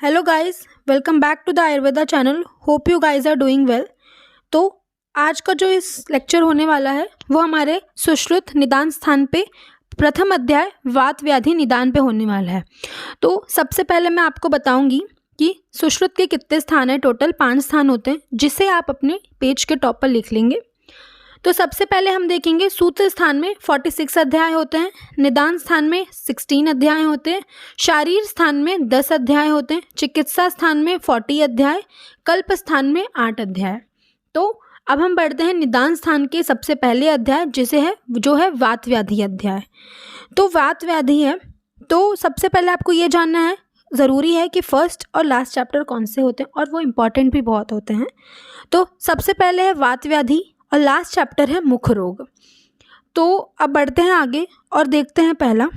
Hello guys, welcome back to the Ayurveda channel. Hope you guys are doing well. तो आज का जो इस लेक्चर होने वाला है वो हमारे सुश्रुत निदान स्थान पे प्रथम अध्याय वात व्याधि निदान पे होने वाला है। तो सबसे पहले मैं आपको बताऊंगी कि सुश्रुत के कितने स्थान हैं। टोटल 5 स्थान होते हैं, जिसे आप अपने पेज के टॉप पर लिख लेंगे। तो सबसे पहले हम देखेंगे सूत्र स्थान में 46 अध्याय होते हैं, निदान स्थान में 16 अध्याय होते हैं, शारीर स्थान में 10 अध्याय होते हैं, चिकित्सा स्थान में 40 अध्याय, कल्प स्थान में 8 अध्याय। तो अब हम बढ़ते हैं निदान स्थान के सबसे पहले अध्याय जो है वात व्याधि अध्याय। तो वात व्याधि है, तो सबसे पहले आपको ये जानना है, ज़रूरी है कि फर्स्ट और लास्ट चैप्टर कौन से होते हैं और वो इम्पॉर्टेंट भी बहुत होते हैं। तो सबसे पहले है वात व्याधि और लास्ट चैप्टर है मुख रोग। तो अब बढ़ते हैं आगे और देखते हैं पहला,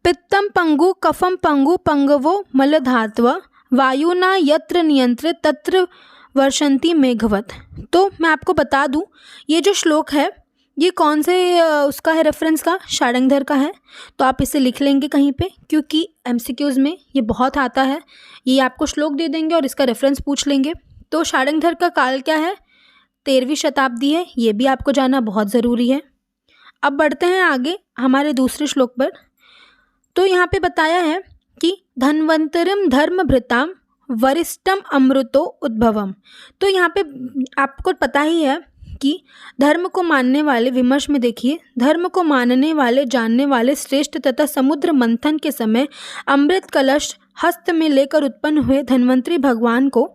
पित्तम पंगु कफम पंगु पंगवो मलधात्व वायुना यत्र नियंत्रित तत्र वर्षंती मेघवत। तो मैं आपको बता दूं, ये जो श्लोक है ये कौन से उसका है, रेफरेंस का, षडांगधर का है। तो आप इसे लिख लेंगे कहीं पे, क्योंकि एमसीक्यूज़ में ये बहुत आता है। ये आपको श्लोक दे देंगे और इसका रेफरेंस पूछ लेंगे। तो षडांगधर का काल क्या है, 13वीं शताब्दी है। ये भी आपको जानना बहुत ज़रूरी है। अब बढ़ते हैं आगे हमारे दूसरे श्लोक पर। तो यहाँ पे बताया है कि धन्वंतरिम धर्मभृताम वरिष्ठम अमृतो उद्भवम। तो यहाँ पे आपको पता ही है कि धर्म को मानने वाले, विमर्श में देखिए, धर्म को मानने वाले, जानने वाले श्रेष्ठ तथा समुद्र मंथन के समय अमृत कलश हस्त में लेकर उत्पन्न हुए धन्वंतरी भगवान को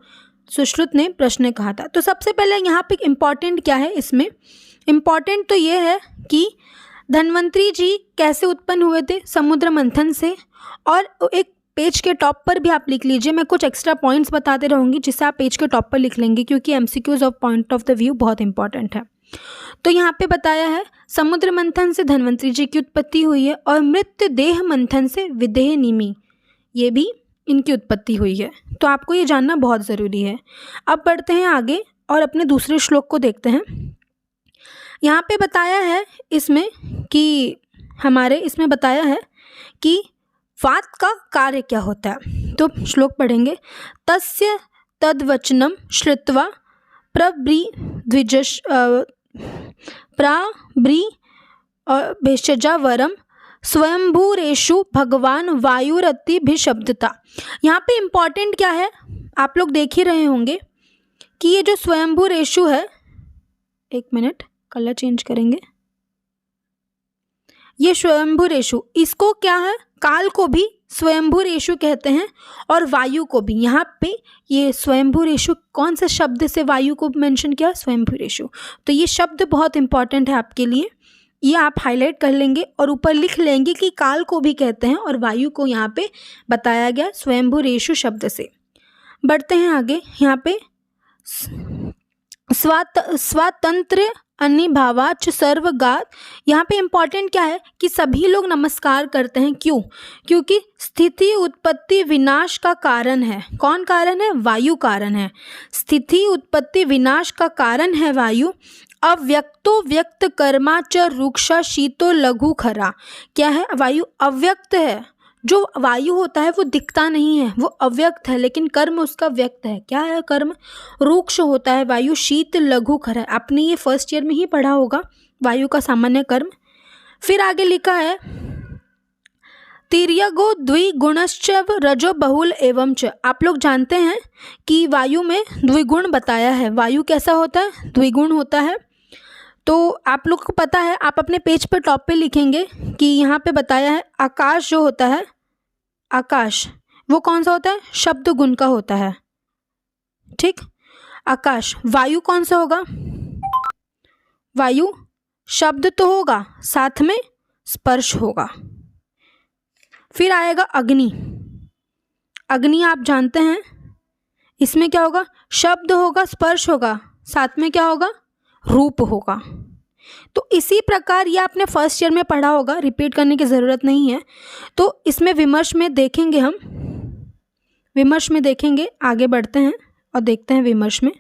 सुश्रुत ने प्रश्न कहा था। तो सबसे पहले यहाँ पे इम्पॉर्टेंट क्या है, इसमें इम्पॉर्टेंट तो ये है कि धन्वंतरी जी कैसे उत्पन्न हुए थे, समुद्र मंथन से। और एक पेज के टॉप पर भी आप लिख लीजिए, मैं कुछ एक्स्ट्रा पॉइंट्स बताते रहूँगी जिससे आप पेज के टॉप पर लिख लेंगे, क्योंकि MCQs of point of the view बहुत इंपॉर्टेंट है। तो यहाँ पे बताया है समुद्र मंथन से धन्वंतरी जी की उत्पत्ति हुई है और मृत्यु देह मंथन से विदेह निमि, ये भी इनकी उत्पत्ति हुई है। तो आपको ये जानना बहुत ज़रूरी है। अब बढ़ते हैं आगे और अपने दूसरे श्लोक को देखते हैं। यहाँ पे बताया है इसमें बताया है कि वात का कार्य क्या होता है। तो श्लोक पढ़ेंगे, तस्य तद्वचनम श्रुत्वा भेषजा वरम स्वयंभूरेषु भगवान वायुरतिभिशब्दता। यहाँ पे इम्पॉर्टेंट क्या है, आप लोग देख ही रहे होंगे कि ये जो स्वयंभूरेषु है, एक मिनट कलर चेंज करेंगे, ये स्वयंभूरेषु, इसको क्या है, काल को भी स्वयंभूरेषु कहते हैं और वायु को भी। यहाँ पे ये स्वयंभूरेषु कौन से शब्द से वायु को मेंशन किया, स्वयंभूरेषु। तो ये शब्द बहुत इंपॉर्टेंट है आपके लिए, ये आप हाईलाइट कर लेंगे और ऊपर लिख लेंगे कि काल को भी कहते हैं और वायु को यहाँ पे बताया गया स्वयंभूरेषु शब्द से। बढ़ते हैं आगे, यहाँ पे स्वातंत्र अनिभावाच सर्वगात। यहाँ पे इम्पॉर्टेंट क्या है कि सभी लोग नमस्कार करते हैं। क्यों? क्योंकि स्थिति उत्पत्ति विनाश का कारण है। कौन कारण है? वायु कारण है। स्थिति उत्पत्ति विनाश का कारण है वायु। अव्यक्तो व्यक्त कर्मा च रुक्षा शीतो लघु खरा। क्या है? वायु अव्यक्त है। जो वायु होता है वो दिखता नहीं है, वो अव्यक्त है, लेकिन कर्म उसका व्यक्त है। क्या है कर्म? रुक्ष होता है वायु, शीत लघु खरा। आपने ये फर्स्ट ईयर में ही पढ़ा होगा वायु का सामान्य कर्म। फिर आगे लिखा है, तिर्यगो द्विगुणश्च रजो बहुल एवं च। आप लोग जानते हैं कि वायु में द्विगुण बताया है। वायु कैसा होता है? द्विगुण होता है। तो आप लोग को पता है, आप अपने पेज पे टॉप पे लिखेंगे कि यहाँ पे बताया है आकाश जो होता है, आकाश वो कौन सा होता है? शब्द गुण का होता है। ठीक, आकाश। वायु कौन सा होगा? वायु शब्द तो होगा, साथ में स्पर्श होगा। फिर आएगा अग्नि। अग्नि आप जानते हैं, इसमें क्या होगा? शब्द होगा, स्पर्श होगा, साथ में क्या होगा? रूप होगा। तो इसी प्रकार ये आपने फर्स्ट ईयर में पढ़ा होगा, रिपीट करने की ज़रूरत नहीं है। तो इसमें विमर्श में देखेंगे हम, विमर्श में देखेंगे। आगे बढ़ते हैं और देखते हैं विमर्श में।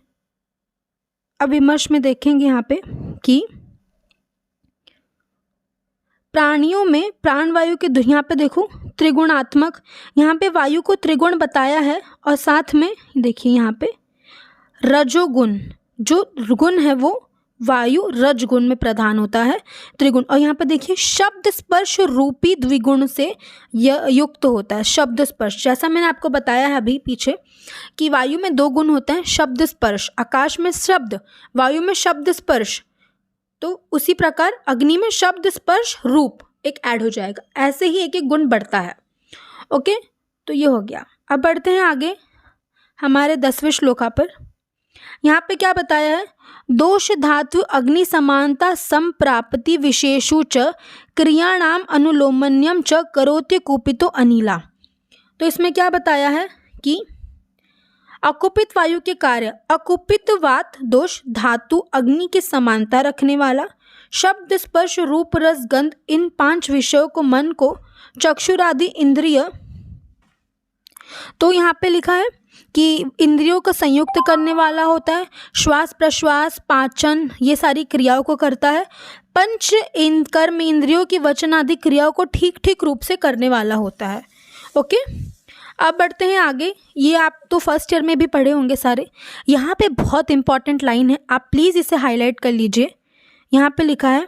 अब विमर्श में देखेंगे यहाँ पे कि प्राणियों में प्राणवायु के, यहाँ पे देखो त्रिगुणात्मक, यहाँ पे वायु को त्रिगुण बताया है और साथ में देखिए यहाँ पे रजोगुण, जो गुण है वो वायु रजगुण में प्रधान होता है, त्रिगुण। और यहाँ पर देखिए शब्द स्पर्श रूपी द्विगुण से युक्त होता है। शब्द स्पर्श, जैसा मैंने आपको बताया है अभी पीछे कि वायु में 2 गुण होते हैं, शब्द स्पर्श, आकाश में शब्द, वायु में शब्द स्पर्श, तो उसी प्रकार अग्नि में शब्द स्पर्श रूप एक ऐड हो जाएगा। ऐसे ही एक एक गुण बढ़ता है। ओके, तो ये हो गया। अब बढ़ते हैं आगे हमारे 10वें श्लोका पर। यहाँ पे क्या बताया है, दोष धातु अग्नि समानता संप्राप्ति विशेषु च क्रियाणाम अनुलोमन्यम च करोति कुपितो अनिला। तो इसमें क्या बताया है कि अकुपित वायु के कार्य, अकुपित वात दोष धातु अग्नि की समानता रखने वाला, शब्द स्पर्श रूप रस गंध, इन 5 विषयों को मन को चक्षुरादि इंद्रिय, तो यहाँ पे लिखा है कि इंद्रियों का संयुक्त करने वाला होता है, श्वास प्रश्वास पाचन ये सारी क्रियाओं को करता है, पंच कर्म इंद्रियों की वचन आदि क्रियाओं को ठीक ठीक रूप से करने वाला होता है। ओके, अब बढ़ते हैं आगे। ये आप तो फर्स्ट ईयर में भी पढ़े होंगे सारे। यहाँ पे बहुत इंपॉर्टेंट लाइन है, आप प्लीज़ इसे हाईलाइट कर लीजिए। यहाँ पे लिखा है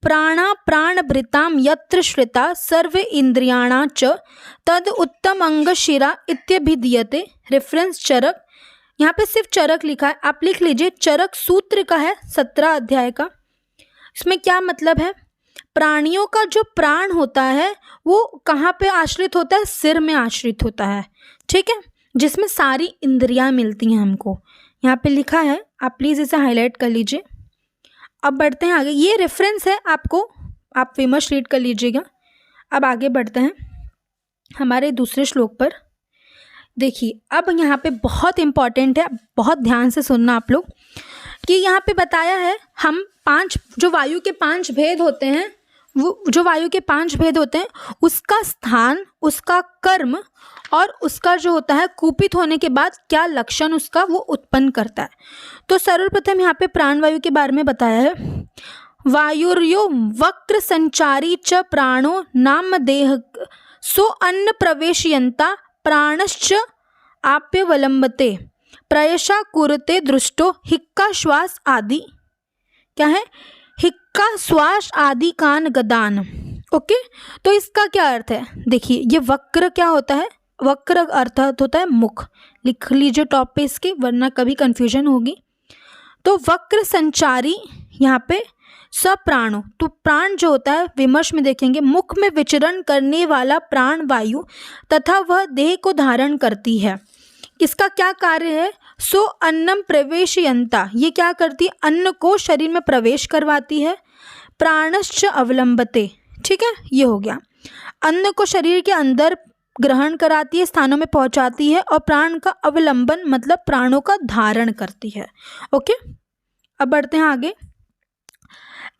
प्राणा प्राणभृताम यत्र श्रिता सर्व इंद्रियाणा च तद उत्तम अंग शिरा इत्यभिधीयते। रेफरेंस चरक, यहाँ पे सिर्फ चरक लिखा है, आप लिख लीजिए। चरक सूत्र का है 17 अध्याय का। इसमें क्या मतलब है, प्राणियों का जो प्राण होता है वो कहाँ पे आश्रित होता है, सिर में आश्रित होता है, ठीक है, जिसमें सारी इंद्रियां मिलती हैं हमको। यहाँ पे लिखा है, आप प्लीज़ इसे हाईलाइट कर लीजिए। अब बढ़ते हैं आगे, ये रेफरेंस है आपको, आप विमर्श रीड कर लीजिएगा। अब आगे बढ़ते हैं हमारे दूसरे श्लोक पर। देखिए अब यहाँ पे बहुत इम्पॉर्टेंट है, बहुत ध्यान से सुनना आप लोग, कि यहाँ पे बताया है हम 5 जो वायु के 5 भेद होते हैं, वो जो वायु के 5 भेद होते हैं उसका स्थान, उसका कर्म और उसका जो होता है कुपित होने के बाद क्या लक्षण उसका वो उत्पन्न करता है। तो सर्वप्रथम यहाँ पे प्राणवायु के बारे में बताया है, वायुर्यो वक्र संचारी च प्राणो नाम देह सो अन्न प्रवेशयंता प्राणश्च आप्यवलंबते प्रयशा कुरते दृष्टो हिक्का श्वास आदि, क्या है, हिक्का श्वास आदि कान गदान। ओके, तो इसका क्या अर्थ है, देखिए ये वक्र क्या होता है, वक्र अर्थ होता है मुख, लिख लीजिए टॉप पे इसके, वरना कभी कंफ्यूजन होगी। तो वक्र संचारी यहाँ पे सप्राणो, तो प्राण जो होता है विमर्श में देखेंगे मुख में विचरण करने वाला प्राण वायु तथा वह देह को धारण करती है। इसका क्या कार्य है, सो अन्नम प्रवेशयंता, ये क्या करती है, अन्न को शरीर में प्रवेश करवाती है, प्राणश्च अवलंबते, ठीक है, ये हो गया, अन्न को शरीर के अंदर ग्रहण कराती है, स्थानों में पहुंचाती है, और प्राण का अवलंबन मतलब प्राणों का धारण करती है। ओके, अब बढ़ते हैं आगे।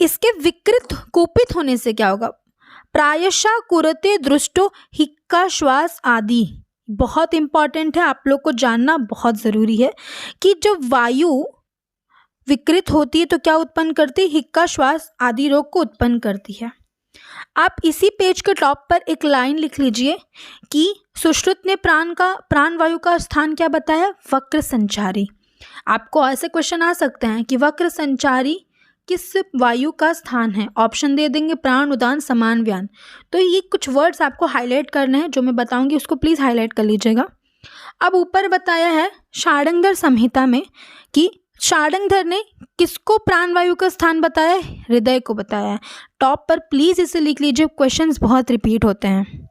इसके विकृत कुपित होने से क्या होगा, प्रायशः कुरते दृष्टो हिक्का श्वास आदि, बहुत इंपॉर्टेंट है, आप लोग को जानना बहुत ज़रूरी है कि जब वायु विकृत होती है तो क्या उत्पन्न करती है, हिक्का श्वास आदि रोग को उत्पन्न करती है। आप इसी पेज के टॉप पर एक लाइन लिख लीजिए कि सुश्रुत ने प्राण वायु का स्थान क्या बताया, वक्र संचारी। आपको ऐसे क्वेश्चन आ सकते हैं कि वक्र संचारी किस वायु का स्थान है, ऑप्शन दे देंगे प्राण उदान समान व्यान। तो ये कुछ वर्ड्स आपको हाईलाइट करने हैं, जो मैं बताऊंगी उसको प्लीज़ हाईलाइट कर लीजिएगा। अब ऊपर बताया है षाडंगर संहिता में कि षाडंगर ने किसको प्राणवायु का स्थान बताया है, हृदय को बताया है। टॉप पर प्लीज़ इसे लिख लीजिए, क्वेश्चंस बहुत रिपीट होते हैं।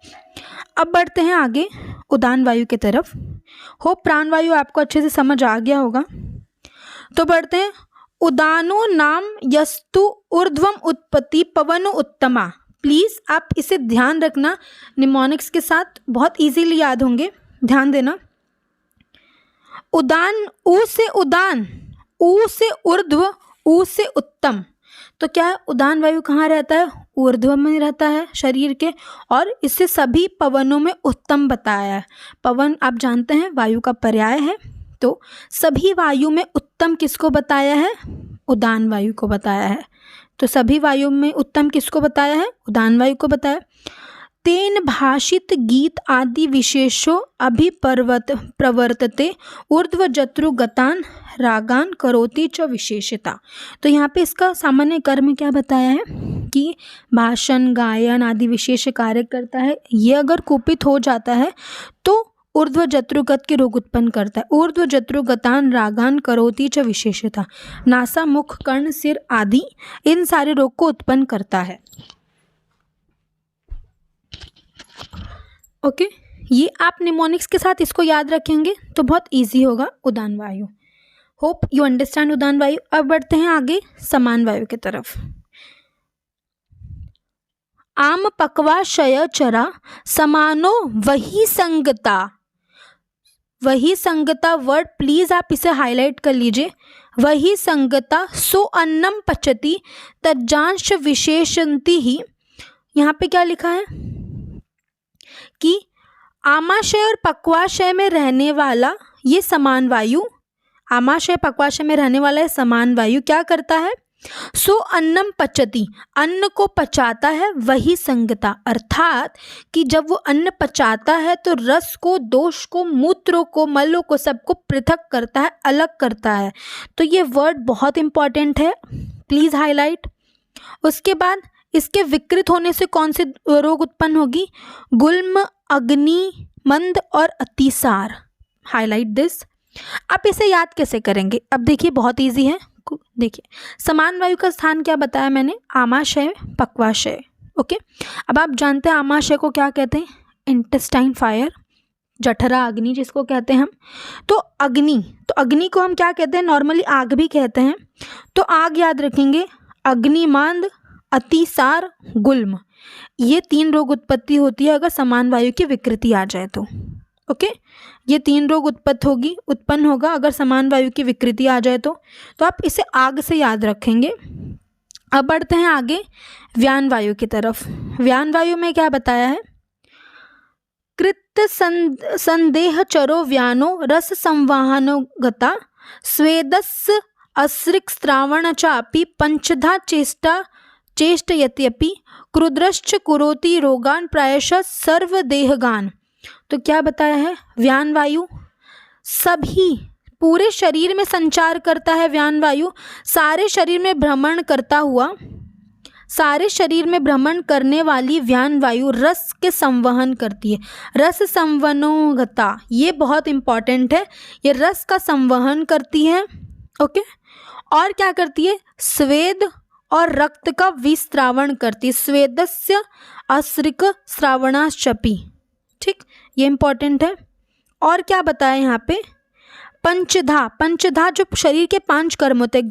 अब बढ़ते हैं आगे उदान वायु की तरफ। हो प्राणवायु आपको अच्छे से समझ आ गया होगा। तो बढ़ते हैं, उदानो नाम यस्तु ऊर्ध्वम उत्पत्ति पवनो उत्तमा। प्लीज़ आप इसे ध्यान रखना, निमोनिक्स के साथ बहुत इजीली याद होंगे, ध्यान देना। उदान, ऊ से उदान, ऊ से ऊर्ध्व, ऊ से उत्तम। तो क्या है, उदान वायु कहाँ रहता है, ऊर्ध्व में रहता है शरीर के, और इससे सभी पवनों में उत्तम बताया है। पवन आप जानते हैं वायु का पर्याय है, तो सभी वायु में उत्तम किसको बताया है, उदान वायु को बताया है। तो सभी वायु में उत्तम किसको बताया है, उदान वायु को बताया। तेन भाषित गीत आदि विशेषो प्रवर्तते ऊर्ध्वजत्रु गतान रागान करोति च विशेषता। तो यहाँ पे इसका सामान्य कर्म क्या बताया है कि भाषण गायन आदि विशेष कार्य करता है। ये अगर कुपित हो जाता है तो ऊर्ध्वजत्रुगत के रोग उत्पन्न करता है। ऊर्ध्वजत्रुगतान रागान करोति च विशेषता, नासा मुख कर्ण सिर आदि इन सारे रोग को उत्पन्न करता है। ओके, ये आप निमोनिक्स के साथ इसको याद रखेंगे तो बहुत इजी होगा उदान वायु। होप यू अंडरस्टैंड उदान वायु। अब बढ़ते हैं आगे समान वायु की तरफ। आम पक्वा शय चरा समानो वही संगता। वही संगता वर्ड प्लीज आप इसे हाईलाइट कर लीजिए। वही संगता सो अन्नम पचती तज्जांश विशेषंति ही। यहाँ पे क्या लिखा है कि आमाशय और पक्वाशय में रहने वाला ये समान वायु, आमाशय पक्वाशय में रहने वाला ये समान वायु क्या करता है? सो अन्नम पचती, अन्न को पचाता है। वही संगता अर्थात कि जब वो अन्न पचाता है तो रस को, दोष को, मूत्रों को, मलों को सबको पृथक करता है, अलग करता है। तो ये वर्ड बहुत इंपॉर्टेंट है, प्लीज हाईलाइट। उसके बाद इसके विकृत होने से कौन से रोग उत्पन्न होगी? गुल्म, अग्नि, मंद और अतिसार। Highlight this. आप इसे याद कैसे करेंगे? अब देखिए बहुत इजी है। देखिए समान वायु का स्थान क्या बताया मैंने? आमाशय, पक्वाशय। ओके, अब आप जानते हैं आमाशय को क्या कहते हैं? इंटेस्टाइन फायर, जठरा अग्नि जिसको कहते हैं हम। तो अग्नि को हम क्या कहते हैं? नॉर्मली आग भी कहते हैं। तो आग याद रखेंगे, अग्नि, मंद, अतिसार, गुल्म। ये 3 रोग उत्पत्ति होती है अगर समान वायु की विकृति आ जाए तो। ओके, ये 3 रोग उत्पन्न होगा अगर समान वायु की विकृति आ जाए तो आप इसे आग से याद रखेंगे। अब बढ़ते हैं आगे व्यान वायु की तरफ। व्यान वायु में क्या बताया है? कृत संदेह चरो व्यानो रस संवाहनो गता स्वेदस्य अस्रिक श्रावण चापि पंचधा चेष्टयत्यपि क्रुद्रश्च कुरोति रोगान प्रायशः सर्वदेहगान। तो क्या बताया है? व्यान वायु सभी पूरे शरीर में संचार करता है। व्यान वायु सारे शरीर में भ्रमण करने वाली व्यान वायु रस के संवहन करती है। रस संवहनोगता, ये बहुत इंपॉर्टेंट है। ये रस का संवहन करती है। ओके, और क्या करती है? स्वेद और रक्त का विस्त्रावण करती है। स्वेदस्य अस्रिक श्रावणाश्चपि। ठीक, ये इंपॉर्टेंट है। और क्या बताया यहाँ पे? पंचधा जो शरीर के 5 कर्म होते हैं,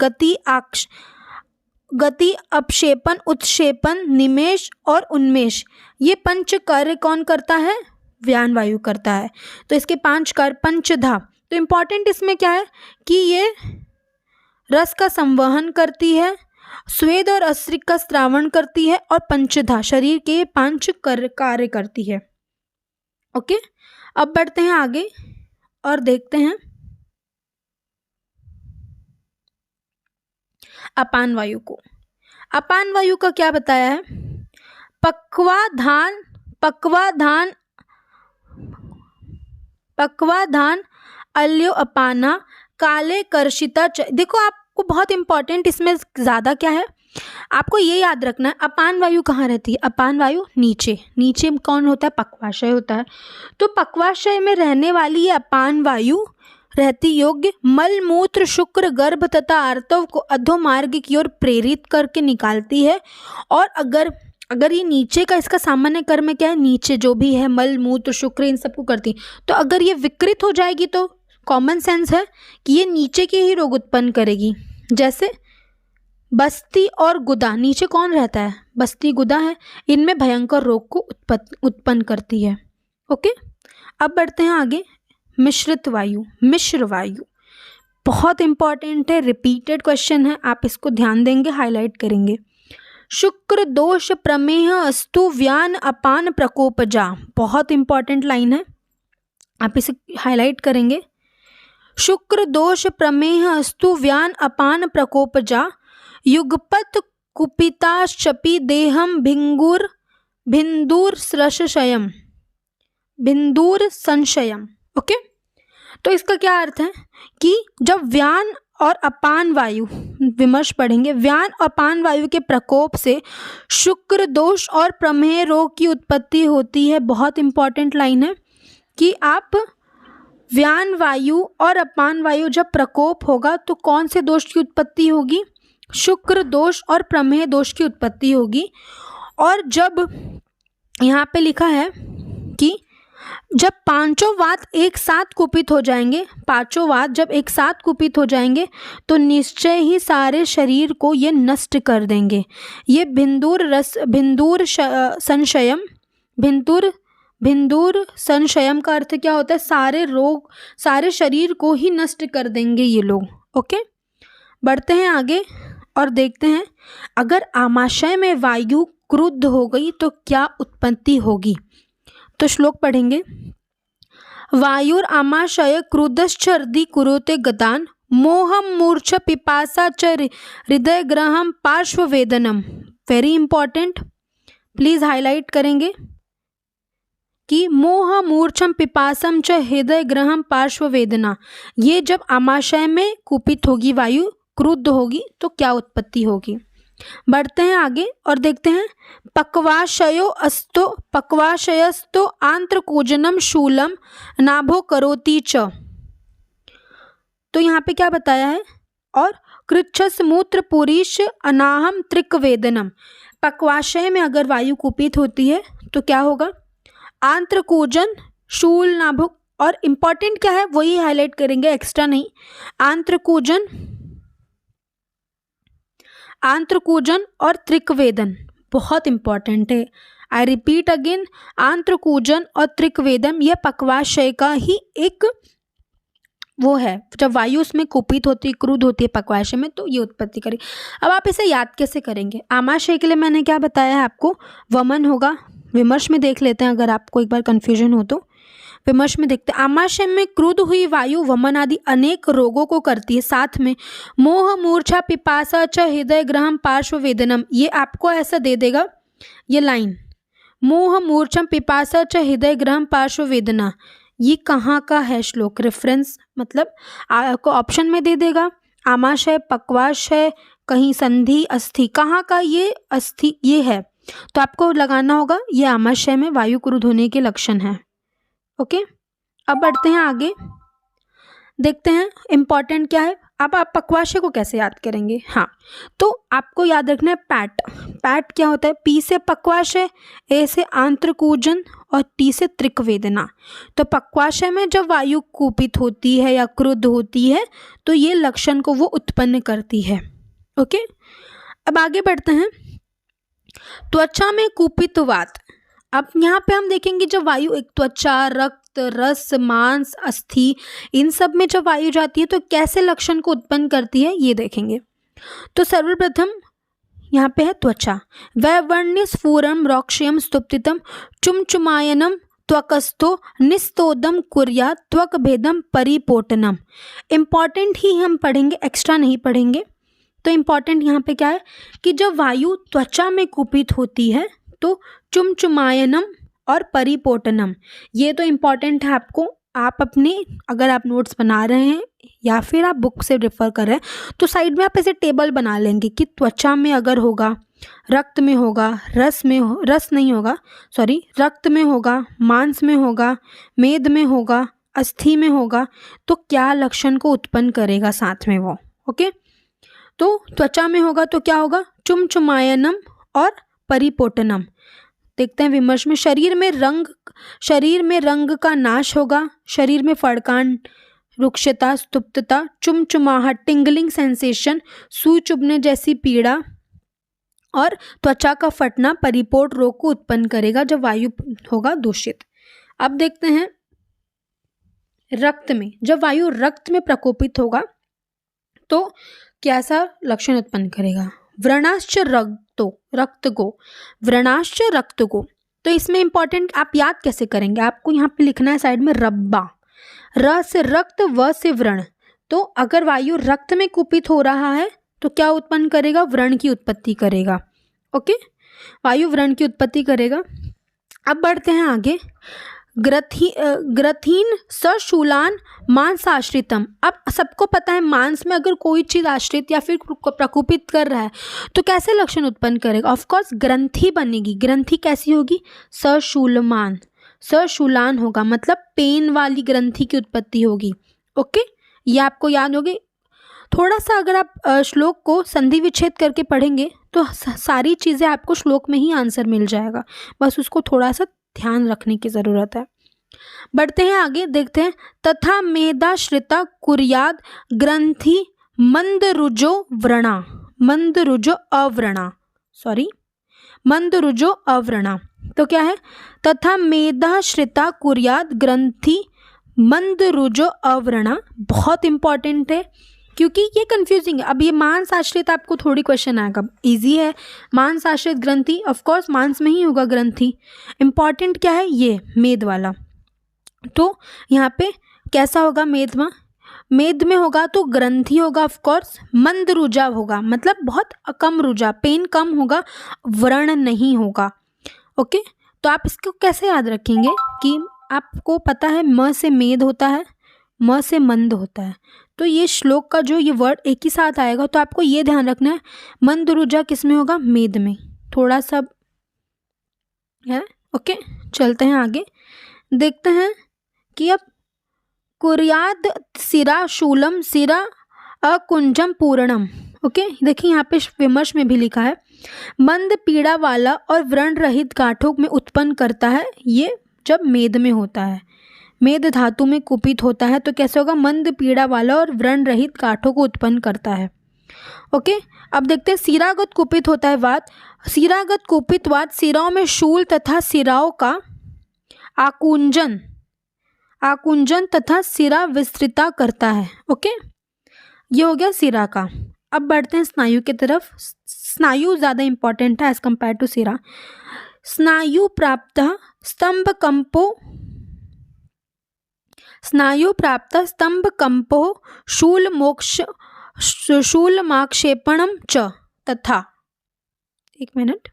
गति, अपक्षेपण, उत्क्षेपण, निमेष और उन्मेष। ये 5 कार्य कौन करता है? व्यान वायु करता है। तो इसके 5 कार्य पंचधा। तो इंपॉर्टेंट इसमें क्या है कि ये रस का संवहन करती है, स्वेद और अस्रिक का श्रावण करती है और पंचधा शरीर के 5 कार्य करती है। ओके, अब बढ़ते हैं आगे और देखते हैं अपान वायु को। अपान वायु का क्या बताया है? पक्वाधान अल्यो अपाना काले कर्षिता। देखो आपको बहुत इंपॉर्टेंट इसमें ज़्यादा क्या है, आपको ये याद रखना है। अपान वायु कहाँ रहती है? अपान वायु नीचे कौन होता है? पक्वाशय होता है। तो पक्वाशय में रहने वाली ये अपान वायु रहती योग्य मल, मूत्र, शुक्र, गर्भ तथा आर्तव को अधोमार्ग की ओर प्रेरित करके निकालती है। और अगर ये नीचे का, इसका सामान्य कर्म क्या है? नीचे जो भी है मल, मूत्र, शुक्र, इन सबको करती है। तो अगर ये विकृत हो जाएगी तो कॉमन सेंस है कि ये नीचे के ही रोग उत्पन्न करेगी। जैसे बस्ती और गुदा, नीचे कौन रहता है? बस्ती, गुदा है। इनमें भयंकर रोग को उत्पन्न करती है। ओके, अब बढ़ते हैं आगे मिश्रित वायु। मिश्र वायु बहुत इंपॉर्टेंट है, रिपीटेड क्वेश्चन है, आप इसको ध्यान देंगे, हाईलाइट करेंगे। शुक्र दोष प्रमेह अस्तु व्यान अपान प्रकोपजा। बहुत इंपॉर्टेंट लाइन है, आप इसे हाईलाइट करेंगे। शुक्र दोष प्रमेह अस्तु व्यान अपान प्रकोपजा युगपत कुपिताश्चपि देहम भिंगुर भिन्दूर संशयम, भिन्दूर संशयम। ओके, तो इसका क्या अर्थ है कि जब व्यान और अपान वायु, विमर्श पढ़ेंगे, व्यान और अपान वायु के प्रकोप से शुक्र दोष और प्रमेह रोग की उत्पत्ति होती है। बहुत इंपॉर्टेंट लाइन है कि आप व्यान वायु और अपान वायु जब प्रकोप होगा तो कौन से दोष की उत्पत्ति होगी? शुक्र दोष और प्रमेह दोष की उत्पत्ति होगी। और जब यहाँ पे लिखा है कि जब पांचों वात एक साथ कुपित हो जाएंगे, पांचों वात जब एक साथ कुपित हो जाएंगे तो निश्चय ही सारे शरीर को ये नष्ट कर देंगे। ये भिन्दूर संशयम, भिन्दूर संशयम का अर्थ क्या होता है? सारे रोग, सारे शरीर को ही नष्ट कर देंगे ये लोग। ओके, बढ़ते हैं आगे और देखते हैं अगर आमाशय में वायु क्रुद्ध हो गई तो क्या उत्पत्ति होगी। तो श्लोक पढ़ेंगे। वायुर आमाशय क्रुद्धश्चर्दि कुरुते गतान मोहम मूर्छ पिपासा च हृदय ग्रहम पार्श्व वेदनम। वेरी इंपॉर्टेंट, प्लीज हाईलाइट करेंगे कि मोह मूर्छम पिपासम च हृदय ग्रहम पार्श्व वेदना। ये जब आमाशय में कुपित होगी, वायु क्रुद्ध होगी तो क्या उत्पत्ति होगी। बढ़ते हैं आगे और देखते हैं। पक्वाशयस्तो आंत्रकूजनम शूलम नाभो करोति च। तो यहाँ पे क्या बताया है? और कृच्छस मूत्र पुरीश अनाहम त्रिक वेदनम। पक्वाशय में अगर वायु कुपित होती है तो क्या होगा? आंत्रकूजन, शूल, नाभुक, और इम्पॉर्टेंट क्या है वही हाईलाइट करेंगे, एक्स्ट्रा नहीं। आंत्रकूजन और त्रिकवेदन बहुत इंपॉर्टेंट है। आई रिपीट अगेन, आंत्रकूजन और त्रिकवेदन यह पक्वाशय का ही एक वो है। जब वायु उसमें कुपित होती है, क्रुद्ध होती है पक्वाशय में, तो ये उत्पत्ति करेगी। अब आप इसे याद कैसे करेंगे? आमाशय के लिए मैंने क्या बताया है आपको? वमन होगा। विमर्श में देख लेते हैं अगर आपको एक बार कन्फ्यूजन हो तो। विमर्श में देखते हैं, आमाशय में क्रुद्ध हुई वायु वमन आदि अनेक रोगों को करती है। साथ में मोह मूर्छा पिपासा च हृदय ग्रहम पार्श्व वेदनम। ये आपको ऐसा दे देगा ये लाइन, मोह मूर्छम पिपासा च हृदय ग्रहम पार्श्व वेदना। ये कहाँ का है श्लोक? रेफरेंस मतलब आपको ऑप्शन में दे देगा। आमाशय, पक्वाशय, कहीं संधि, अस्थि, कहाँ का ये अस्थि ये है, तो आपको लगाना होगा ये आमाशय में वायु क्रुद्ध होने के लक्षण है। ओके, अब बढ़ते हैं आगे, देखते हैं इम्पॉर्टेंट क्या है। अब आप पक्वाशय को कैसे याद करेंगे? हाँ, तो आपको याद रखना है पैट। पैट क्या होता है? पी से पक्वाशय, ए से आंत्रकूजन और टी से त्रिकवेदना। तो पक्वाशय में जब वायु कुपित होती है या क्रुद्ध होती है तो ये लक्षण को वो उत्पन्न करती है। ओके, अब आगे बढ़ते हैं। त्वचा में कुपित वात। अब यहाँ पे हम देखेंगे जब वायु एक त्वचा, रक्त, रस, मांस, अस्थि, इन सब में जब वायु जाती है तो कैसे लक्षण को उत्पन्न करती है ये देखेंगे। तो सर्वप्रथम यहाँ पे है त्वचा। वैवर्ण्य स्फुरम रौक्ष्यम स्तुप्तितम चुमचुमायनम त्वकस्थो निस्तोदम कुर्या त्वक भेदम परिपोटनम। इम्पॉर्टेंट ही हम पढ़ेंगे, एक्स्ट्रा नहीं पढ़ेंगे। तो इम्पॉर्टेंट यहाँ पे क्या है कि जब वायु त्वचा में कुपित होती है तो चुमचुमायनम और परिपोटनम, ये तो इम्पॉर्टेंट है आपको। आप अपने अगर आप नोट्स बना रहे हैं या फिर आप बुक से रेफर कर रहे हैं तो साइड में आप ऐसे टेबल बना लेंगे कि त्वचा में अगर होगा, रक्त में होगा, रस नहीं होगा, सॉरी, रक्त में होगा, मांस में होगा, मेद में होगा, अस्थि में होगा, तो क्या लक्षण को उत्पन्न करेगा साथ में वो। ओके, तो त्वचा में होगा तो क्या होगा? चुमचुमायनम और परिपोटनम। देखते हैं विमर्श में। शरीर में रंग का नाश होगा, शरीर में फड़कान, रुक्षता, स्तुप्तता, चुमचुमाहट, टिंगलिंग सेंसेशन, सुई चुभने जैसी पीड़ा और त्वचा का फटना परिपोट रोग को उत्पन्न करेगा जब वायु होगा दूषित। अब देखते हैं रक्त में। जब वायु रक्त में प्रकोपित होगा तो कैसा लक्षण उत्पन्न करेगा? व्रणाश्च रक्त को। तो इसमें इंपॉर्टेंट आप याद कैसे करेंगे? आपको यहाँ पे लिखना है साइड में रब्बा, र से रक्त, व से व्रण। तो अगर वायु रक्त में कुपित हो रहा है तो क्या उत्पन्न करेगा? व्रण की उत्पत्ति करेगा। ओके, वायु व्रण की उत्पत्ति करेगा। अब बढ़ते हैं आगे। ग्रथीन सशूलान मांस आश्रितम। अब सबको पता है मांस में अगर कोई चीज़ आश्रित या फिर प्रकुपित कर रहा है तो कैसे लक्षण उत्पन्न करेगा? ऑफकोर्स ग्रंथि बनेगी। ग्रंथि कैसी होगी? सशूलमान, सशूलान होगा, मतलब पेन वाली ग्रंथि की उत्पत्ति होगी। ओके, ये आपको याद होगी। थोड़ा सा अगर आप श्लोक को संधि विच्छेद करके पढ़ेंगे तो सारी चीज़ें आपको श्लोक में ही आंसर मिल जाएगा, बस उसको थोड़ा सा ध्यान रखने की ज़रूरत है। बढ़ते हैं आगे, देखते हैं। तथा मेधाश्रिता कुर्याद ग्रंथि मंदरुजो व्रणा, मंदरुजो अव्रणा, सॉरी मंदरुजो अव्रणा। तो क्या है? तथा मेधाश्रिता कुर्याद ग्रंथि मंदरुजो अव्रणा। बहुत इंपॉर्टेंट है क्योंकि ये कंफ्यूजिंग है। अब ये मांस आश्रित आपको थोड़ी क्वेश्चन आएगा, इजी है। मांस आश्रित ग्रंथि, ऑफ कोर्स मांस में ही होगा ग्रंथि। इंपॉर्टेंट क्या है? ये मेद वाला। तो यहाँ पे कैसा होगा? मेद में होगा तो ग्रंथि होगा, ऑफ कोर्स। मंद रुजा होगा, मतलब बहुत कम रुजा, पेन कम होगा, व्रण नहीं होगा। ओके, तो आप इसको कैसे याद रखेंगे कि आपको पता है म से मेद होता है, म से मंद होता है, तो ये श्लोक का जो ये वर्ड एक ही साथ आएगा, तो आपको ये ध्यान रखना है मंद रुजा किस में होगा? मेद में। थोड़ा सा है। ओके, चलते हैं आगे, देखते हैं कि अब कुर्याद सिरा शूलम सिरा अकुंजम पूर्णम। ओके, देखिए यहाँ पे विमर्श में भी लिखा है मंद पीड़ा वाला और व्रण रहित गांठों में उत्पन्न करता है, ये जब मेद में होता है, मेद धातु में कुपित होता है। तो कैसे होगा? मंद पीड़ा वाला और व्रण रहित गांठों को उत्पन्न करता है। ओके, अब देखते हैं सिरागत कुपित होता है वात। सिरागत कुपित वात सिराओं में शूल तथा सिराओं का आकुंजन तथा सिरा विस्तृता करता है। ओके, ये हो गया सिरा का। अब बढ़ते हैं स्नायु की तरफ। स्नायु ज़्यादा इंपॉर्टेंट है एज कंपेयर टू सिरा। स्नायु प्राप्त स्तंभ कंपो शूलमाक्षेपणम च तथा। एक मिनट।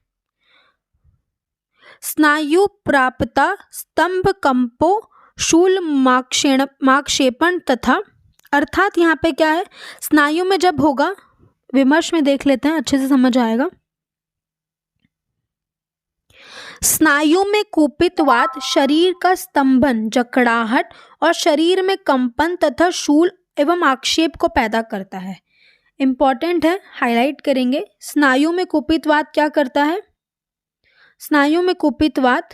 स्नायु प्राप्ता स्तंभ कंपो शूलमाक्षेपण तथा, अर्थात यहाँ पे क्या है? स्नायु में जब होगा, विमर्श में देख लेते हैं, अच्छे से समझ आएगा। स्नायु में कुपित वात शरीर का स्तंभन, जकड़ाहट और शरीर में कंपन तथा शूल एवं आक्षेप को पैदा करता है। इंपॉर्टेंट है, हाईलाइट करेंगे। स्नायु में कुपित वात क्या करता है? स्नायु में कुपित वात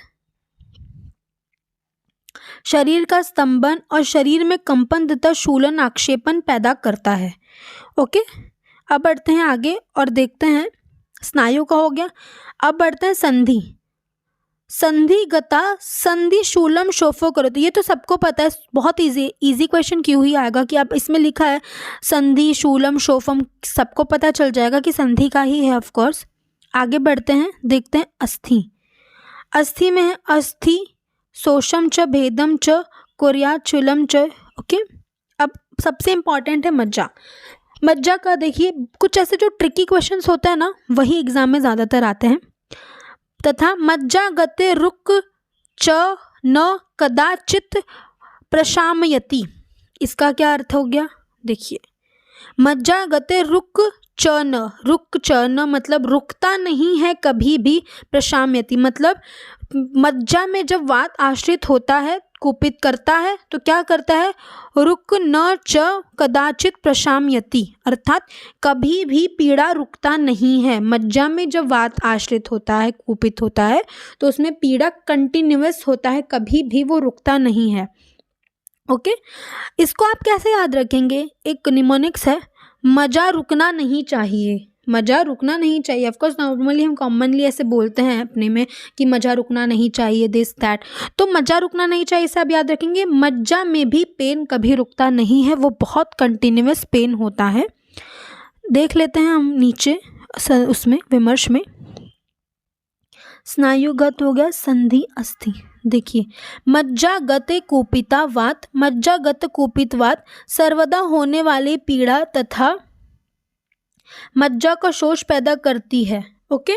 शरीर का स्तंभन और शरीर में कंपन तथा शूलन आक्षेपण पैदा करता है। ओके, अब बढ़ते हैं आगे और देखते हैं, स्नायु का हो गया। अब बढ़ते हैं संधि। संधिगता संधि शूलम शोफो करो। तो ये तो सबको पता है, बहुत इजी क्वेश्चन क्यों ही आएगा कि आप इसमें लिखा है संधि शूलम शोफम, सबको पता चल जाएगा कि संधि का ही है, ऑफ कोर्स। आगे बढ़ते हैं, देखते हैं अस्थि। अस्थि में है अस्थि शोषम च भेदम च कुर्याचुलम च। ओके, अब सबसे इंपॉर्टेंट है मज्जा। मज्जा का देखिए, कुछ ऐसे जो ट्रिकी क्वेश्चंस होते हैं ना, वही एग्जाम में ज़्यादातर आते हैं। तथा मज्जा गते रुक च न कदाचित प्रशामयति। इसका क्या अर्थ हो गया? देखिए, मज्जा गते रुक च न मतलब रुकता नहीं है कभी भी, प्रशामयति मतलब मज्जा में जब वात आश्रित होता है, कुपित करता है, तो क्या करता है? रुक न च कदाचित प्रशामयति, अर्थात कभी भी पीड़ा रुकता नहीं है। मज्जा में जब वात आश्रित होता है, कुपित होता है, तो उसमें पीड़ा कंटिन्यूअस होता है, कभी भी वो रुकता नहीं है। ओके, इसको आप कैसे याद रखेंगे? एक निमोनिक्स है, मजा रुकना नहीं चाहिए। मजा रुकना नहीं चाहिए, ऑफकोर्स नॉर्मली हम कॉमनली ऐसे बोलते हैं अपने में कि मजा रुकना नहीं चाहिए, दिस दैट। तो मजा रुकना नहीं चाहिए, इसे आप याद रखेंगे। मज्जा में भी पेन कभी रुकता नहीं है, वो बहुत कंटिन्यूअस पेन होता है। देख लेते हैं हम नीचे उसमें विमर्श में। स्नायुगत हो गया, संधि अस्थि। देखिए, मज्जा गते कुपिता वात, मज्जा गत कुपित वात सर्वदा होने वाली पीड़ा तथा मज्जा का शोष पैदा करती है। ओके,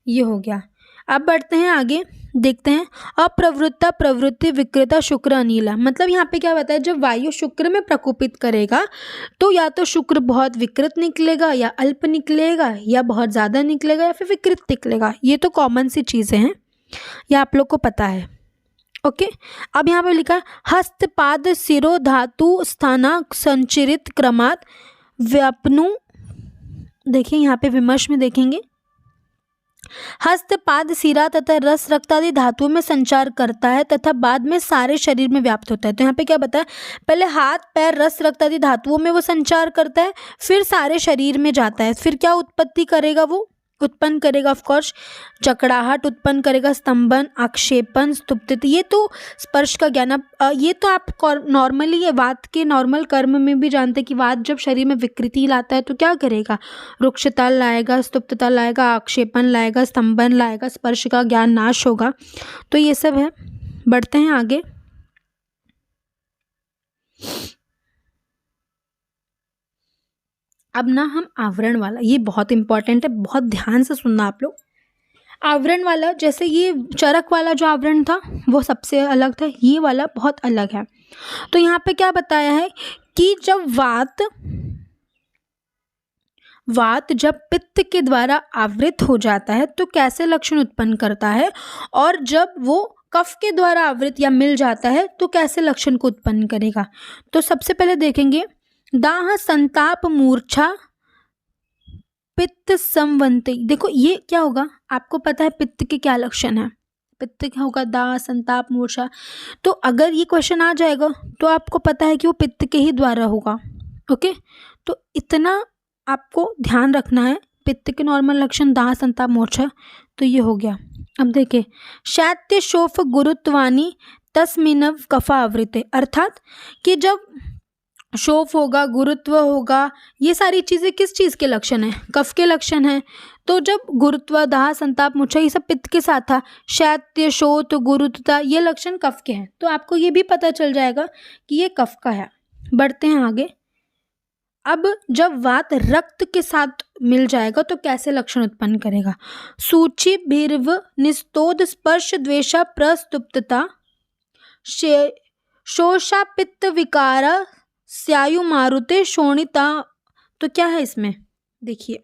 ये हो गया। अब बढ़ते हैं आगे, देखते हैं अप्रवृत्ता प्रवृत्ति विकृता शुक्र अनिला। मतलब यहाँ पे क्या बताया, जब वायु शुक्र में प्रकोपित करेगा तो या तो शुक्र बहुत विकृत निकलेगा या अल्प निकलेगा या बहुत ज़्यादा निकलेगा या फिर विकृत निकलेगा। ये तो कॉमन सी चीज़ें हैं, ये आप लोग को पता है। ओके, अब यहाँ पे लिखा है हस्तपाद शिरो धातु स्थाना संचरित क्रमात् व्यापनु। देखिए यहाँ पे विमर्श में देखेंगे, हस्तपाद सिरा तथा रस रक्त आदि धातुओं में संचार करता है तथा बाद में सारे शरीर में व्याप्त होता है। तो यहाँ पे क्या बताया, पहले हाथ पैर रस रक्त आदि धातुओं में वो संचार करता है, फिर सारे शरीर में जाता है, फिर क्या उत्पत्ति करेगा, वो उत्पन्न करेगा ऑफकोर्स जकड़ाहट उत्पन्न करेगा, स्तंभन, आक्षेपण, स्तुप्ति। ये तो स्पर्श का ज्ञान। ये तो आप नॉर्मली ये वात के नॉर्मल कर्म में भी जानते हैं कि वात जब शरीर में विकृति लाता है तो क्या करेगा, रुक्षता लाएगा, स्तुप्तता लाएगा, आक्षेपण लाएगा, स्तंभन लाएगा, स्पर्श का ज्ञान नाश होगा। तो ये सब है। बढ़ते हैं आगे। अब ना हम आवरण वाला, ये बहुत इंपॉर्टेंट है, बहुत ध्यान से सुनना आप लोग। आवरण वाला, जैसे ये चरक वाला जो आवरण था वो सबसे अलग था, ये वाला बहुत अलग है। तो यहाँ पे क्या बताया है कि जब वात जब पित्त के द्वारा आवृत हो जाता है तो कैसे लक्षण उत्पन्न करता है, और जब वो कफ के द्वारा आवृत या मिल जाता है तो कैसे लक्षण को उत्पन्न करेगा। तो सबसे पहले देखेंगे दाह संताप मूर्छा पित्त संवंती। देखो ये क्या होगा, आपको पता है पित्त के क्या लक्षण है, पित्त क्या होगा, दाह संताप मूर्छा। तो अगर ये क्वेश्चन आ जाएगा तो आपको पता है कि वो पित्त के ही द्वारा होगा। ओके, तो इतना आपको ध्यान रखना है, पित्त के नॉर्मल लक्षण दाह संताप मूर्छा। तो ये हो गया। अब देखिए शैत्य शोफ गुरुत्वानी तस्मिनव कफा आवृते, अर्थात कि जब शोफ होगा, गुरुत्व होगा, ये सारी चीज़ें किस चीज़ के लक्षण हैं, कफ के लक्षण हैं। तो जब गुरुत्व दाह संताप मूर्छा ये सब पित्त के साथ था, शैत्य शोथ गुरुत्वता ये लक्षण कफ के हैं, तो आपको ये भी पता चल जाएगा कि ये कफ का है। बढ़ते हैं आगे। अब जब वात रक्त के साथ मिल जाएगा तो कैसे लक्षण उत्पन्न करेगा, सूची भीर्व निस्तोद स्पर्श द्वेषा प्रस्तुप्तता शोषा पित्त विकारा स्यायु मारुते शोणिता। तो क्या है इसमें, देखिए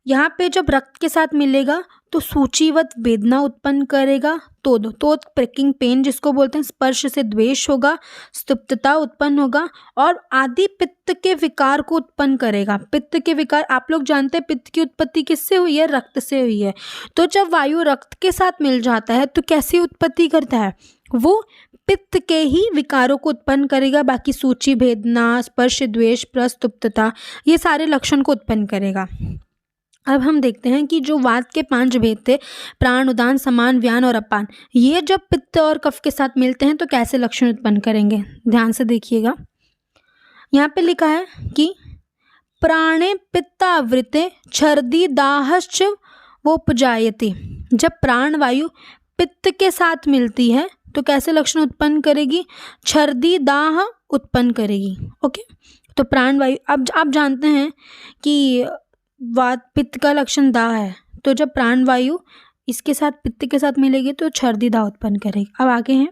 यहाँ पे जब रक्त के साथ मिलेगा तो सूचीवत वेदना उत्पन्न करेगा, तो प्रिकिंग पेन जिसको बोलते हैं, स्पर्श से द्वेष होगा, स्तुप्तता उत्पन्न होगा, और आदि पित्त के विकार को उत्पन्न करेगा। पित्त के विकार आप लोग जानते हैं, पित्त की उत्पत्ति किससे हुई है, रक्त से हुई है। तो जब वायु रक्त के साथ मिल जाता है तो कैसी उत्पत्ति करता है, वो पित्त के ही विकारों को उत्पन्न करेगा। बाकी सूची भेदना, स्पर्श द्वेष प्रस्तुप्तता ये सारे लक्षण को उत्पन्न करेगा। अब हम देखते हैं कि जो वात के 5 भेद थे, प्राण, उदान, समान, व्यान और अपान, ये जब पित्त और कफ के साथ मिलते हैं तो कैसे लक्षण उत्पन्न करेंगे, ध्यान से देखिएगा। यहाँ पे लिखा है कि प्राणे पित्तावृते छर्दी दाहश्च वोपजायते। जब प्राण वायु पित्त के साथ मिलती है तो कैसे लक्षण उत्पन्न करेगी, छर्दी दाह उत्पन्न करेगी। ओके, तो प्राण वायु, अब आप जानते हैं कि वात पित्त का लक्षण दाह है, तो जब प्राण वायु इसके साथ पित्त के साथ मिलेगी तो छर्दी दाह उत्पन्न करेगी। अब आगे हैं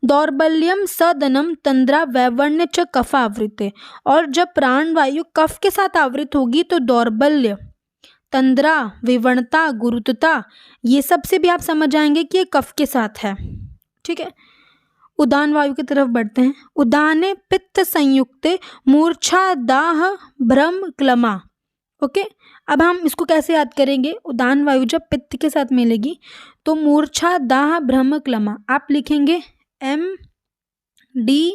दौर्बल्यम सदनम तंद्रा वैवर्ण्य च कफा आवृते। और जब प्राण वायु कफ के साथ आवृत होगी तो दौर्बल्य, तंद्रा, विवर्णता, गुरुत्वता ये सब से भी आप समझ जाएंगे कि ये कफ के साथ है। ठीक है, उदान वायु की तरफ बढ़ते हैं। उदाने पित्त संयुक्ते मूर्छा दाह भ्रम क्लमा। ओके, अब हम इसको कैसे याद करेंगे, उदान वायु जब पित्त के साथ मिलेगी तो मूर्छा दाह भ्रम क्लमा आप लिखेंगे MDBK।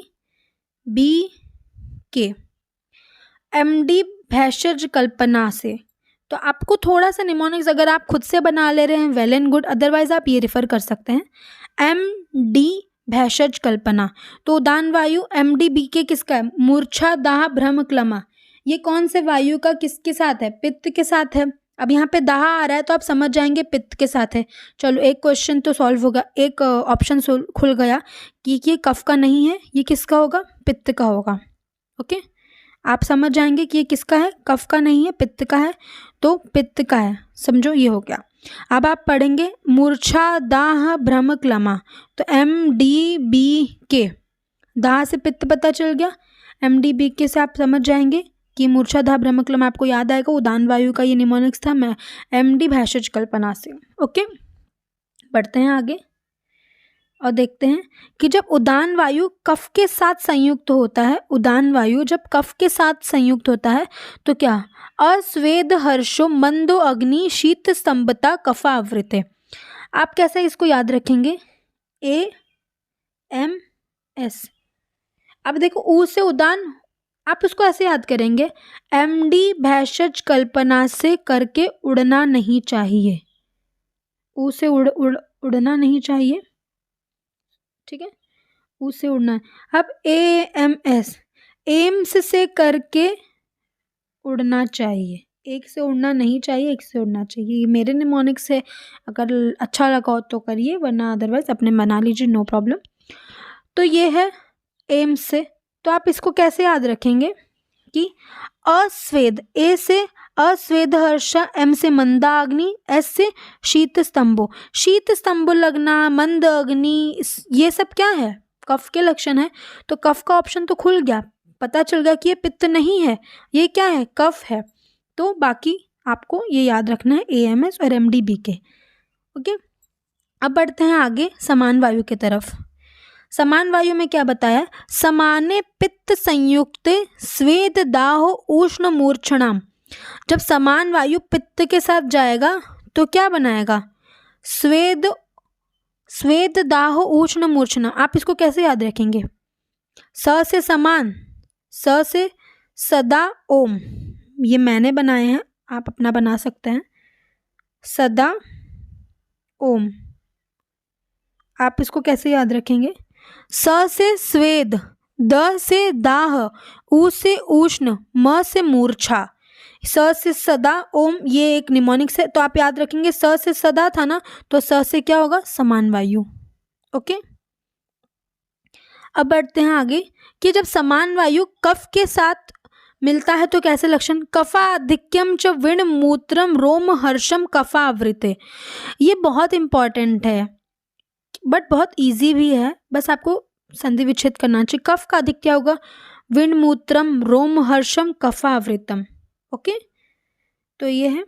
MD भेषज कल्पना से, तो आपको थोड़ा सा निमोनिक्स अगर आप खुद से बना ले रहे हैं वेल एंड गुड, अदरवाइज आप ये रेफर कर सकते हैं MD भेषज कल्पना। तो उदान वायु MDBK किसका है, मूर्छा दाह भ्रम क्लमा, ये कौन से वायु का किसके साथ है, पित्त के साथ है। अब यहाँ पे दाह आ रहा है तो आप समझ जाएंगे पित्त के साथ है। चलो एक क्वेश्चन तो सॉल्व होगा, एक ऑप्शन खुल गया कि ये कफ का नहीं है, ये किसका होगा, पित्त का होगा। ओके, आप समझ जाएंगे कि ये किसका है, कफ का नहीं है, पित्त का है, तो पित्त का है, समझो ये हो गया। अब आप पढ़ेंगे मूर्छा दाह भ्रम क्लमा, तो MDBK, दाह से पित्त पता चल गया, MDBK से आप समझ जाएंगे कि मूर्छा दाह भ्रम क्लमा, आपको याद आएगा उदान वायु का ये निमोनिक्स था, मैं MD भेषज कल्पना से। ओके, बढ़ते हैं आगे और देखते हैं कि जब उदान वायु कफ के साथ संयुक्त होता है, उदान वायु जब कफ के साथ संयुक्त होता है तो क्या, अस्वेद हर्षो मंदो अग्नि शीत स्तंभता कफा आवृते। आप कैसे इसको याद रखेंगे, AMS। अब देखो ऊ से उदान, आप उसको ऐसे याद करेंगे, MD भेषज कल्पना से करके उड़ना नहीं चाहिए, ऊ से उड़ना नहीं चाहिए, ठीक है, ऊ से उड़ना है। अब AMS, एम्स से करके उड़ना चाहिए, एक से उड़ना नहीं चाहिए, एक से उड़ना चाहिए। ये मेरे निमोनिक्स है, अगर अच्छा लगा हो तो करिए, वरना अदरवाइज अपने बना लीजिए, नो प्रॉब्लम। तो ये है एम्स से, तो आप इसको कैसे याद रखेंगे कि अस्वेद, ए से अस्वेद हर्षा, M से मंदाग्नि, S से शीत स्तंभो, शीत स्तंभ लगना, मंद अग्नि, ये सब क्या है, कफ के लक्षण है। तो कफ का ऑप्शन तो खुल गया, पता चल गया कि ये पित्त नहीं है, ये क्या है, कफ है। तो बाकी आपको ये याद रखना है, AMS और MDBK। ओके, अब बढ़ते हैं आगे समान वायु की तरफ। समान वायु में क्या बताया, समाने पित्त संयुक्त स्वेद दाह उष्ण मूर्छणाम। जब समान वायु पित्त के साथ जाएगा तो क्या बनाएगा, स्वेद दाह उष्ण मूर्छना। आप इसको कैसे याद रखेंगे, स से समान, स से सदा ओम, ये मैंने बनाए हैं, आप अपना बना सकते हैं, सदा ओम। आप इसको कैसे याद रखेंगे, स से स्वेद, द से दाह, उ से उष्ण, म से मूर्छा, स से सदा ओम, ये एक निमोनिक्स है। तो आप याद रखेंगे स से सदा था ना, तो स से क्या होगा, समान वायु। ओके, अब बढ़ते हैं आगे कि जब समान वायु कफ के साथ मिलता है तो कैसे लक्षण, कफाधिक्यम च विण मूत्रम रोम हर्षम कफा आवृते। ये बहुत इंपॉर्टेंट है बट बहुत इजी भी है, बस आपको संधि विच्छेद करना चाहिए। कफ का अधिक क्या होगा, विण मूत्रम रोम हर्षम कफा आवृतम। ओके, तो ये है।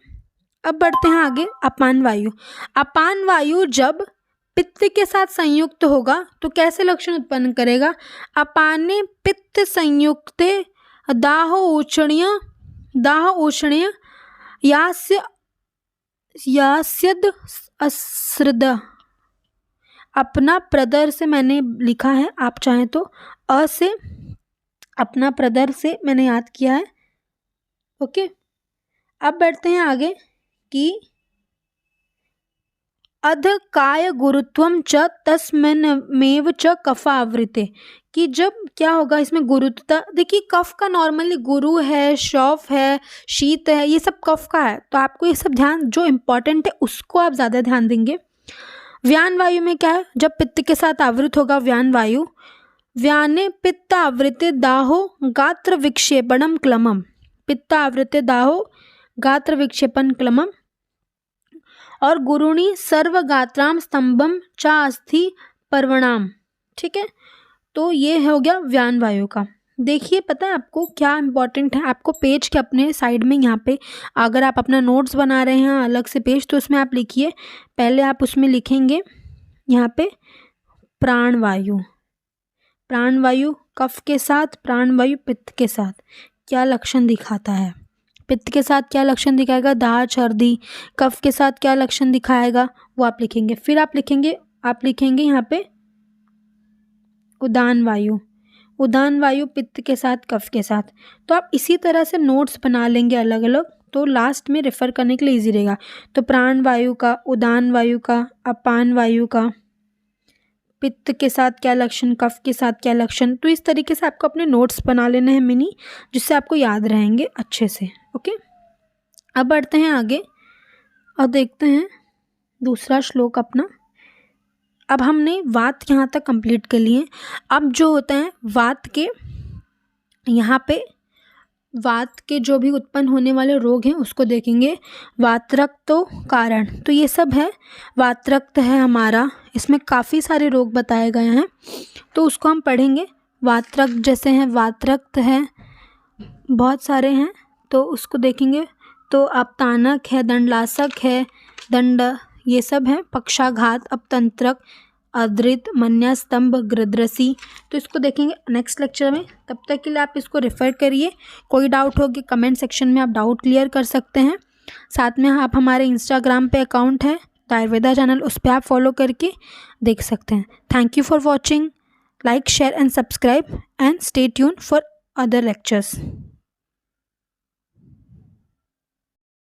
अब बढ़ते हैं आगे अपान वायु। अपान वायु जब पित्त के साथ संयुक्त होगा तो कैसे लक्षण उत्पन्न करेगा, अपाने पित्त संयुक्त दाह उष्णीय यास्यद अस्रद। अपना प्रदर से मैंने लिखा है, आप चाहें तो अ से अपना प्रदर से मैंने याद किया है। ओके, अब बढ़ते हैं आगे कि अध काय गुरुत्वम च तस्मिन्नेव च कफा आवृते, कि जब क्या होगा इसमें गुरुत्वता। देखिए कफ का नॉर्मली गुरु है, शौफ है, शीत है, ये सब कफ का है, तो आपको ये सब ध्यान, जो इम्पोर्टेंट है उसको आप ज़्यादा ध्यान देंगे। व्यान वायु में क्या है, जब पित्त के साथ आवृत होगा व्यान वायु, व्याने पित्त आवृते दाहो गात्र विक्षेपणम क्लमम, पित्त आवृते दाहो गात्र विक्षेपण क्लमम, और गुरुणी सर्वगात्राम स्तंभम चा अस्थि पर्वणाम। ठीक है, तो ये हो गया व्यान वायु का। देखिए पता है आपको क्या इंपॉर्टेंट है, आपको पेज के अपने साइड में यहाँ पे अगर आप अपना नोट्स बना रहे हैं अलग से पेज, तो उसमें आप लिखिए, पहले आप उसमें लिखेंगे यहाँ पे प्राण वायु, प्राण वायु कफ के साथ, प्राण वायु पित्त के साथ क्या लक्षण दिखाता है, पित्त के साथ क्या लक्षण दिखाएगा, दाह छर्दी, कफ के साथ क्या लक्षण दिखाएगा वो आप लिखेंगे। फिर आप लिखेंगे यहाँ पे उदान वायु, उदान वायु पित्त के साथ, कफ के साथ। तो आप इसी तरह से नोट्स बना लेंगे अलग अलग, तो लास्ट में रेफर करने के लिए इजी रहेगा। तो प्राण वायु का, उदान वायु का, अपान वायु का, पित्त के साथ क्या लक्षण, कफ के साथ क्या लक्षण, तो इस तरीके से आपको अपने नोट्स बना लेने हैं मिनी, जिससे आपको याद रहेंगे अच्छे से। ओके, अब बढ़ते हैं आगे और देखते हैं दूसरा श्लोक अपना। अब हमने वात यहाँ तक कंप्लीट कर लिए। अब जो होता है वात के यहाँ पे वात के जो भी उत्पन्न होने वाले रोग हैं उसको देखेंगे। वातरक्त कारण, तो ये सब है। वातरक्त है हमारा, इसमें काफ़ी सारे रोग बताए गए हैं तो उसको हम पढ़ेंगे। वातरक्त जैसे हैं, वातरक्त है, बहुत सारे हैं तो उसको देखेंगे। तो अपतानक है, दंडलासक है, दंड, ये सब है। पक्षाघात, अपतंत्रक, अदृत, मन्यास्तंभ, गृद्रसी, तो इसको देखेंगे नेक्स्ट लेक्चर में। तब तक के लिए आप इसको रेफ़र करिए। कोई डाउट हो कि कमेंट सेक्शन में आप डाउट क्लियर कर सकते हैं। साथ में आप हमारे इंस्टाग्राम पे अकाउंट है द आयुर्वेदा चैनल, उस पर आप फॉलो करके देख सकते हैं। Thank you for watching. Like, share and subscribe and stay tune for other lectures.